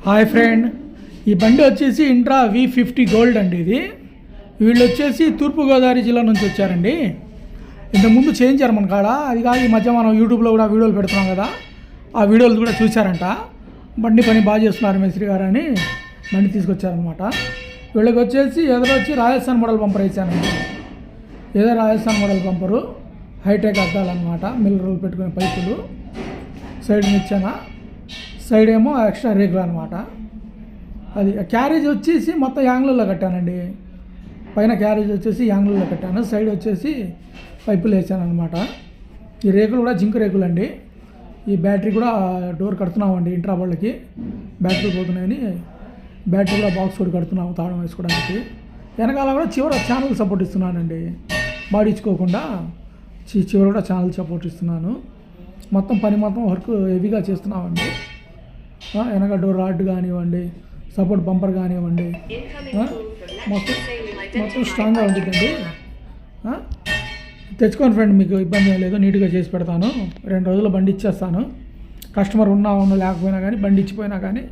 Hi friend, ఈ బండి వచ్చేసి ఇంట్రా V50 గోల్డ్ అండి. ఇది వీళ్ళు వచ్చేసి తూర్పుగోదావరి జిల్లా నుంచి వచ్చారండి. ఇంతకుముందు చేయించారు మన కాడ. అది కాదు, ఈ మధ్య మనం యూట్యూబ్లో కూడా వీడియోలు పెడుతున్నాం కదా, ఆ వీడియోలు కూడా చూశారంట. బండి పని బాగా చేస్తున్నారు మేస్త్రి గారు అని బండి తీసుకొచ్చారనమాట. వీళ్ళకి వచ్చేసి ఎదురొచ్చి రాజస్థాన్ మోడల్ పంపర్ వేసానండి. ఏదో రాజస్థాన్ మోడల్ పంపరు, హైటెక్ అద్దాలన్నమాట, మిల్లర్లు పెట్టుకునే పైపులు, సైడ్ నిచ్చెన, సైడ్ ఏమో ఎక్స్ట్రా రేకులు అనమాట. అది క్యారేజ్ వచ్చేసి మొత్తం యాంగిల్లో కట్టానండి. పైన క్యారేజ్ వచ్చేసి యాంగిల్లో కట్టాను, సైడ్ వచ్చేసి పైపులు వేసాను అనమాట. ఈ రేకులు కూడా జింక్ రేకులు అండి. ఈ బ్యాటరీ కూడా డోర్ కడుతున్నామండి. ఇంట్రా వాళ్ళకి బ్యాటరీ పోతున్నాయని బ్యాటరీ కూడా బాక్స్ కూడా కడుతున్నాము తాళం వేసుకోవడానికి. వెనకాల కూడా చివరి ఛానల్ సపోర్ట్ ఇస్తున్నానండి, బాడించుకోకుండా చివరి కూడా ఛానల్ సపోర్ట్ ఇస్తున్నాను. మొత్తం పని మొత్తం వర్క్ హెవీగా చేస్తున్నామండి. వెనక డోర్ రాడ్ కానివ్వండి, సపోర్ట్ బంపర్ కానివ్వండి, మొత్తం స్ట్రాంగ్గా ఉంటుందండి. తెచ్చుకోండి ఫ్రెండ్, మీకు ఇబ్బంది ఏం లేదు, నీట్గా చేసి పెడతాను. 2 రోజుల్లో బండి ఇచ్చేస్తాను. కస్టమర్ ఉన్నా లేకపోయినా కానీ, బండి ఇచ్చిపోయినా కానీ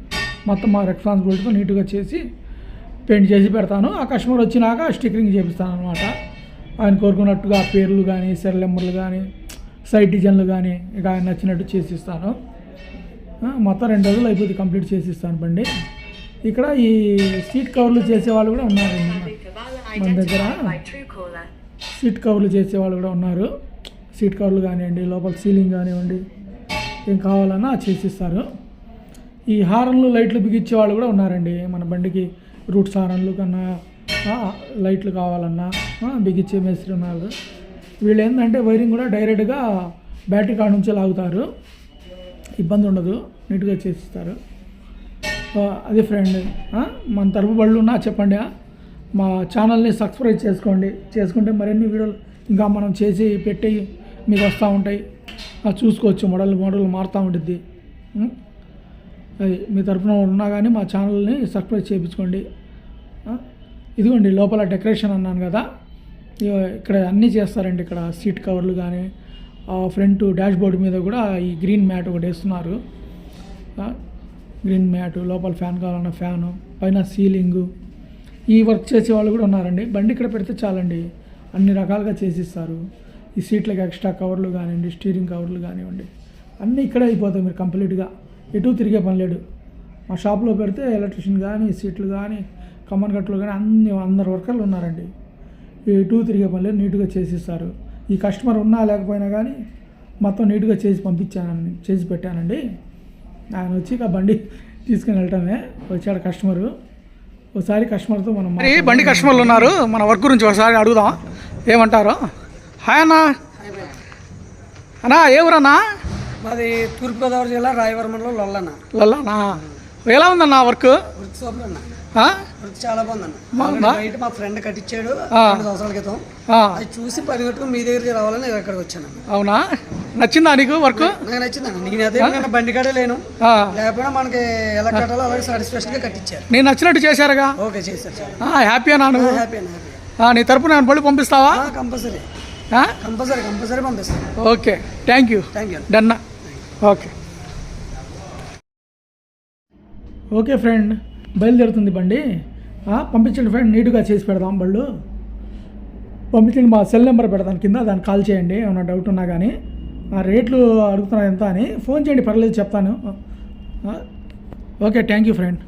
మొత్తం మా రెస్పాన్సిబిలిటీతో నీట్గా చేసి పెయింట్ చేసి పెడతాను. ఆ కస్టమర్ వచ్చినాక స్టిక్కరింగ్ చేపిస్తాను అనమాట. ఆయన కోరుకున్నట్టుగా పేర్లు కానీ, సెల్ నెంబర్లు కానీ, సైడ్ డిజైన్లు కానీ ఇక ఆయన నచ్చినట్టు చేసిస్తాను. మొత్తం 2 రోజులు అయిపోతుంది, కంప్లీట్ చేసిస్తాను బండి. ఇక్కడ ఈ సీట్ కవర్లు చేసేవాళ్ళు కూడా ఉన్నారండి మన దగ్గర. సీట్ కవర్లు చేసేవాళ్ళు కూడా ఉన్నారు. సీట్ కవర్లు కానివ్వండి, లోపల సీలింగ్ కానివ్వండి, ఏం కావాలన్నా చేసిస్తారు. ఈ హారన్లు, లైట్లు బిగించే వాళ్ళు కూడా ఉన్నారండి మన బండికి. రూట్స్ హారన్లు కన్నా లైట్లు కావాలన్నా బిగించే మేస్త్రి ఉన్నారు. వీళ్ళు ఏంటంటే వైరింగ్ కూడా డైరెక్ట్గా బ్యాటరీ కాడ నుంచే లాగుతారు, ఇబ్బంది ఉండదు, నీట్గా చేసిస్తారు. అది ఫ్రెండ్, మన తరపు బళ్ళు ఉన్నా చెప్పండి. మా ఛానల్ని సబ్స్క్రైబ్ చేసుకోండి. చేసుకుంటే మరిన్ని వీడియోలు ఇంకా మనం చేసి పెట్టి మీకు వస్తూ ఉంటాయి, చూసుకోవచ్చు. మోడల్ మారుతూ ఉంటుంది. అది మీ తరఫున ఉన్నా కానీ మా ఛానల్ని సబ్స్క్రైబ్ చేయించుకోండి. ఇదిగోండి లోపల డెకరేషన్ అన్నాను కదా, ఇక్కడ అన్నీ చేస్తారండి. ఇక్కడ సీట్ కవర్లు కానీ, ఫ్రంట్ డాష్ బోర్డు మీద కూడా ఈ గ్రీన్ మ్యాట్ ఒకటి వేస్తున్నారు. గ్రీన్ మ్యాట్, లోపల ఫ్యాన్ కావాలన్న ఫ్యాను, పైన సీలింగు, ఈ వర్క్ చేసే వాళ్ళు కూడా ఉన్నారండి. బండి ఇక్కడ పెడితే చాలండి, అన్ని రకాలుగా చేసిస్తారు. ఈ సీట్లకి ఎక్స్ట్రా కవర్లు కానివ్వండి, స్టీరింగ్ కవర్లు కానివ్వండి, అన్నీ ఇక్కడే అయిపోతాయి. మీరు కంప్లీట్గా ఎటు తిరిగే పని లేడు. మా షాప్లో పెడితే ఎలక్ట్రిషియన్ కానీ, సీట్లు కానీ, కమ్మన్ కట్టలు కానీ అందరు వర్కర్లు ఉన్నారండి. ఎటు తిరిగే పని లేదు, నీట్గా చేసిస్తారు. ఈ కస్టమర్ ఉన్నా లేకపోయినా కానీ మొత్తం నీట్గా చేసి పెట్టానండి. ఆయన వచ్చి ఇక బండి తీసుకుని వెళ్ళటమే. వచ్చాడు కస్టమరు. ఒకసారి కస్టమర్తో మనం బండి కస్టమర్లు ఉన్నారు, మన వర్క్ గురించి ఒకసారి అడుగుదాం, ఏమంటారు. హాయ్ అన్నా. అన్నా ఏ ఊరన్నా? మాది తూర్పుగోదావరి జిల్లా రాయవరం మండలం లొల్లనా. ఎలా ఉందన్న వర్క్? చాలా బాగుందన్న. బయట మా ఫ్రెండ్ కట్టించాడు 2 సంవత్సరాల క్రితం. అది చూసి పరిగెట్టుకుని మీ దగ్గరికి రావాలని ఇక్కడికి వచ్చాను. అవునా, నచ్చిందా నీకు వర్క్? నాకు నచ్చిందన్న. నేను అదే బండి కాడే లేను, లేకపోయినా మనకి ఎలా కట్టాలో అలాగే సాటిస్ఫాక్షన్ గా కట్టించారు. నేను నచ్చినట్టు చేశారుగా? ఓకే చేశారు. హ్యాపీ అన్నా? హ్యాపీ. నీ తరపున బళ్ళు పంపిస్తావా? కంపల్సరీ పంపిస్తాను. Okay, thank you. డన్నా. ఓకే ఫ్రెండ్, బయలుదేరుతుంది బండి. పంపించండి ఫ్రెండ్, నీట్గా చేసి పెడదాం బళ్ళు. పంపించండి, మా సెల్ నెంబర్ పెడతాను కింద, దాన్ని కాల్ చేయండి ఏమైనా డౌట్ ఉన్నా కానీ. రేట్లు అడుగుతున్నారు ఎంత అని ఫోన్ చేయండి, పర్లేదు చెప్తాను. Okay, thank you friend.